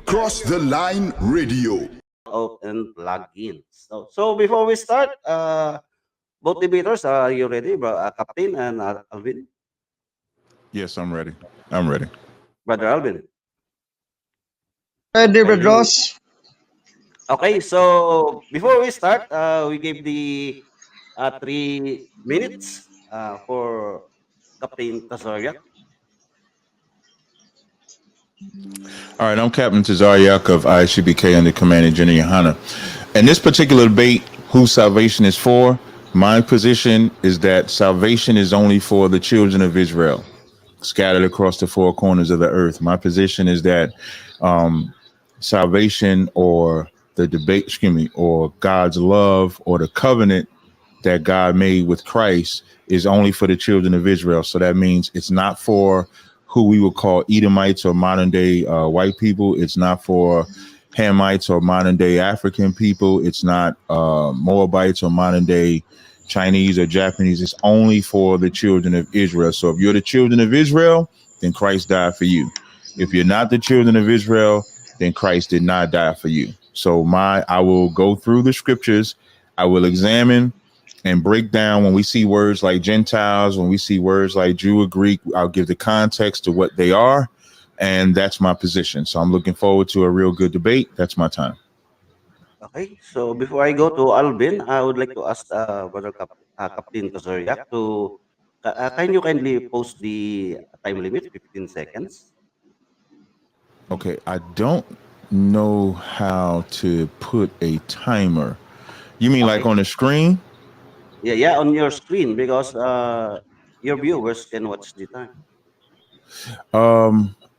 Cross the Line Radio. Out and plugins. So before we start, both debaters, are you ready, bro? Captain and Alvin? Yes, I'm ready. I'm ready. Brother Alvin. Ready, Okay, Red Ross? okay. So before we start, we gave the 3 minutes for Captain Tazaryach. All right, I'm Captain Tazaryach of ICBK under Commander General Yohana. In this particular debate, who salvation is for, my position is that salvation is only for the children of Israel, scattered across the four corners of the earth. My position is that salvation or the debate, or God's love or the covenant that God made with Christ is only for the children of Israel. So that means it's not for who we would call Edomites or modern day white people. It's not for Hamites or modern day African people. It's not Moabites or modern day Chinese or Japanese. It's only for the children of Israel. So if you're the children of Israel, then Christ died for you. If you're not the children of Israel, then Christ did not die for you. So I will go through the scriptures. I will examine and break down when we see words like Gentiles, when we see words like Jew or Greek, I'll give the context to what they are. And that's my position. So I'm looking forward to a real good debate. That's my time. Okay. So before I go to Alvin, I would like to ask Captain Tazaryach to can you kindly post the time limit, 15 seconds? Okay, I don't know how to put a timer. You mean like Okay. on the screen? Yeah, on your screen because your viewers can watch the time.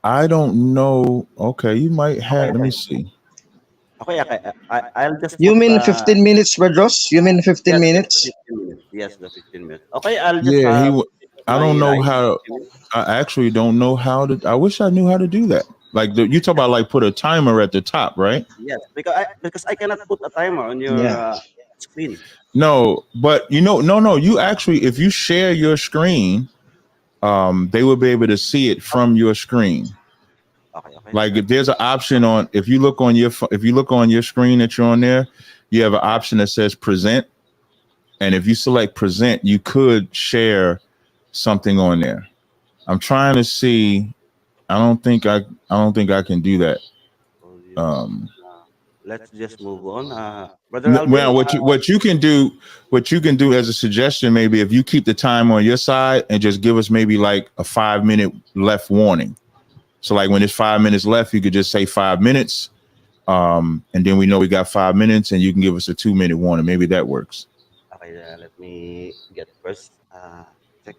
I don't know. Okay, you might Okay, have. Let me okay. see. Okay. I'll just You put mean 15 minutes, Red Ross? You mean 15 yes, the minutes? 15 minutes. Yes, the 15 minutes. Okay, I'll just Yeah, put I my don't know line. how. 15 minutes. I actually don't know how to. I wish I knew how to do that. Like you talk about, like put a timer at the top, right? Yes, because I cannot put a timer on your Yeah. screen. No, but no. You actually, if you share your screen, they will be able to see it from your screen. Okay. Like if Let me. there's an option on, if you look on if you look on your screen that you're on there, you have an Yeah. option that says present, and if you select present, you could share something on there. I'm trying to see. I don't think I can do that. Audio. Um, Let's just move on. Brother Alvin. well, what you can do as a suggestion, maybe if you keep the time on your side and just give us maybe like a 5 minute left warning. So like when there's 5 minutes left, you could just say 5 minutes. And then we know we got 5 minutes and you can give us a 2 minute warning. Maybe that works. Okay, let me get first. Check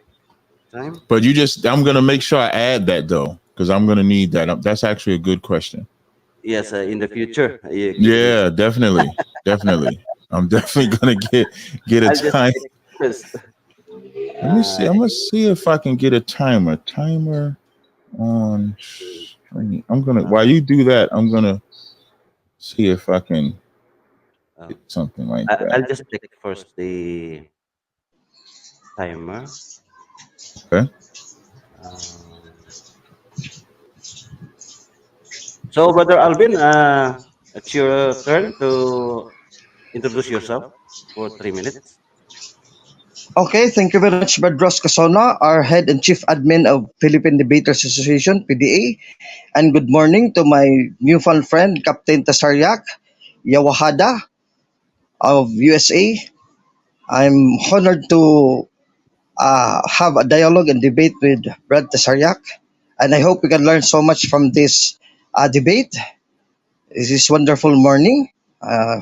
time. But I'm going to make sure I add that though, because I'm going to need that. That's actually a good question. Yes, in the future. Yeah, definitely. Definitely. I'm definitely going to get a I'll just time. check first. Let me see. Uh, I'm going to see if I can get a timer. Timer on screen. uh, while you do that, I'm going to see if I can uh, get something like I'll that. just check first the timer. Okay. Um, so, Brother Alvin, it's your turn to introduce yourself for 3 minutes. Okay, thank you very much, Red Ross Casona, our head and chief admin of Philippine Debaters Association, PDA. And good morning to my newfound friend, Captain Tazaryach Yawahada of USA. I'm honored to have a dialogue and debate with Brad Tazaryach. And I hope we can learn so much from this debate. This is wonderful morning.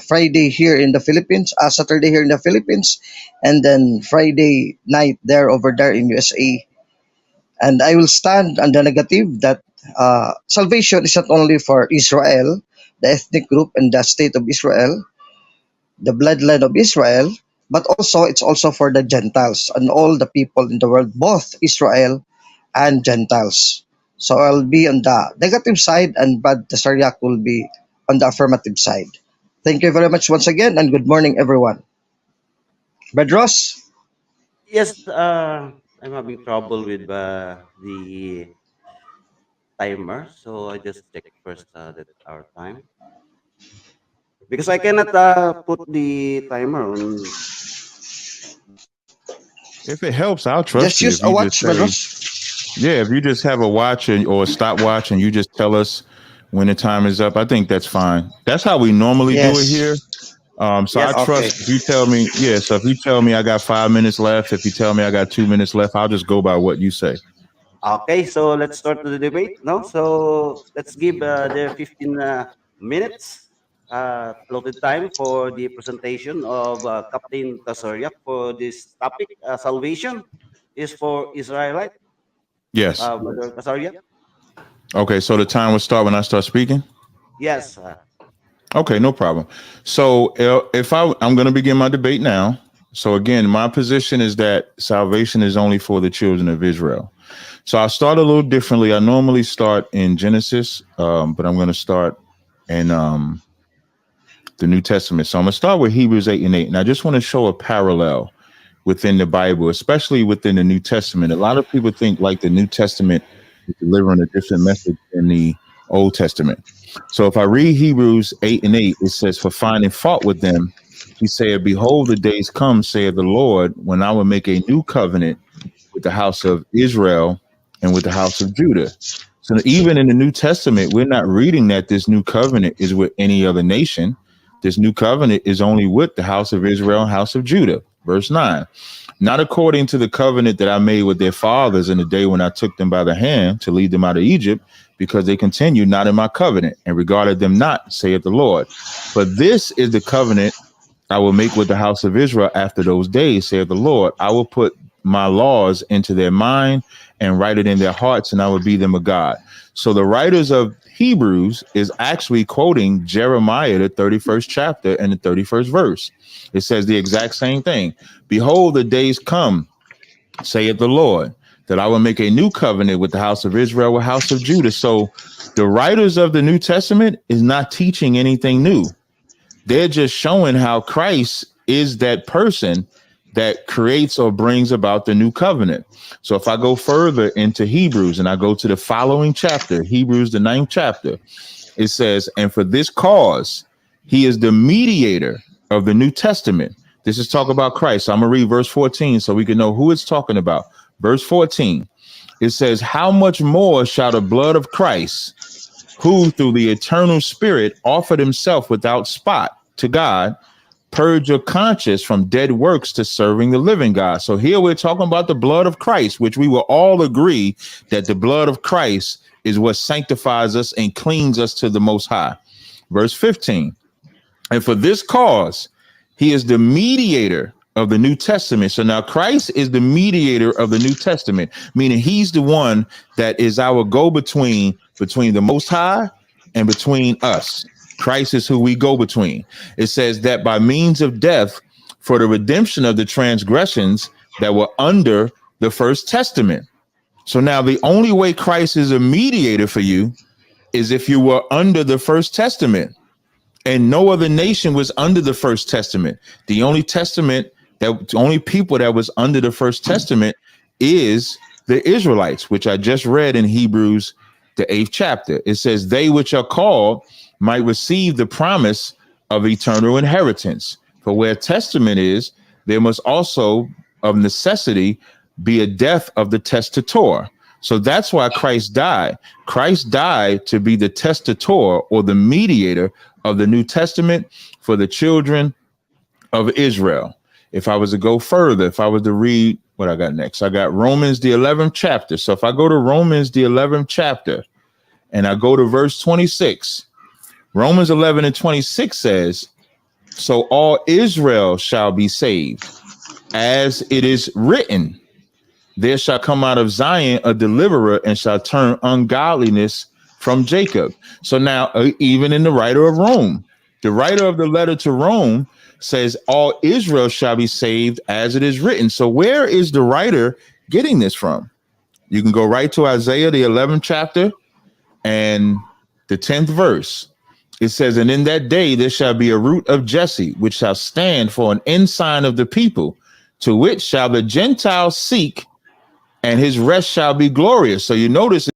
Friday here in the Philippines, Saturday here in the Philippines, and then Friday night there over there in USA. And I will stand on the negative that salvation is not only for Israel, the ethnic group and the state of Israel, the bloodline of Israel, but also it's also for the Gentiles and all the people in the world, both Israel and Gentiles. So I'll be on the negative side and Brad Tasaryak will be on the affirmative side. Thank you very much once again and good morning everyone. Brad Ross? Yes, I'm having trouble with the timer. So I just check first that our time because I cannot put the timer on. If it helps, I'll Just trust you. use If a you just watch, say, Bedros. yeah, if you just have a watch or a stopwatch and you just tell us when the time is up, I think that's fine. That's how we normally do it here. Yes. So I Yes. Okay. trust if you tell me, yeah. So if you tell me I got 5 minutes left, if you tell me I got 2 minutes left, I'll just go by what you say. Okay, so let's start the debate. No, so let's give the 15 minutes allotted time for the presentation of Captain Tazaryach for this topic. Salvation is for Israelite. Yes. Brother Tazaryach. Okay. So the time will start when I start speaking. Yes. Okay, no problem. So if I'm going to begin my debate now. So again, my position is that salvation is only for the children of Israel. So I'll start a little differently. I normally start in Genesis, but I'm going to start in the New Testament. So I'm going to start with Hebrews 8 and 8. And I just want to show a parallel within the Bible, especially within the New Testament. A lot of people think like the New Testament is delivering a different message than the Old Testament. So if I read Hebrews 8 and 8, it says, for finding fault with them, he said, behold, the days come, saith the Lord, when I will make a new covenant with the house of Israel and with the house of Judah. So even in the New Testament, we're not reading that this new covenant is with any other nation. This new covenant is only with the house of Israel and house of Judah. Verse 9, not according to the covenant that I made with their fathers in the day when I took them by the hand to lead them out of Egypt, because they continued not in my covenant and regarded them not, saith the Lord. But this is the covenant I will make with the house of Israel after those days, saith the Lord. I will put my laws into their mind and write it in their hearts, and I will be them a God. So the writers of Hebrews is actually quoting Jeremiah, the 31st chapter and the 31st verse. It says the exact same thing. Behold, the days come, saith the Lord, that I will make a new covenant with the house of Israel, with house of Judah. So the writers of the New Testament is not teaching anything new. They're just showing how Christ is that person that creates or brings about the new covenant. So if I go further into Hebrews and I go to the following chapter, Hebrews, the 9th chapter, it says, and for this cause, he is the mediator of the New Testament. This is talk about Christ. So I'm going to read verse 14 so we can know who it's talking about. Verse 14, it says, how much more shall the blood of Christ, who through the eternal Spirit offered himself without spot to God, purge your conscience from dead works to serving the living God. So here we're talking about the blood of Christ, which we will all agree that the blood of Christ is what sanctifies us and cleans us to the Most High. Verse 15, and for this cause, he is the mediator of the New Testament. So now Christ is the mediator of the New Testament, meaning he's the one that is our go-between between the Most High and between us. Christ is who we go between. It says that by means of death for the redemption of the transgressions that were under the first testament. So now the only way Christ is a mediator for you is if you were under the first testament. And no other nation was under the first testament. The only people that was under the first testament is the Israelites, which I just read in Hebrews, the 8th chapter. It says, they which are called might receive the promise of eternal inheritance. For where testament is, there must also of necessity be a death of the testator. So that's why Christ died. Christ died to be the testator or the mediator of the New Testament for the children of Israel. If I was to go further, if I was to read what I got next, I got Romans, the 11th chapter. So if I go to Romans, the 11th chapter, and I go to verse 26, Romans 11 and 26 says, so all Israel shall be saved, as it is written, there shall come out of Zion a deliverer and shall turn ungodliness from Jacob. So now, even in the writer of Rome, the writer of the letter to Rome says, all Israel shall be saved as it is written. So where is the writer getting this from? You can go right to Isaiah, the 11th chapter and the 10th verse. It says, and in that day there shall be a root of Jesse, which shall stand for an ensign of the people, to which shall the Gentiles seek, and his rest shall be glorious. So you notice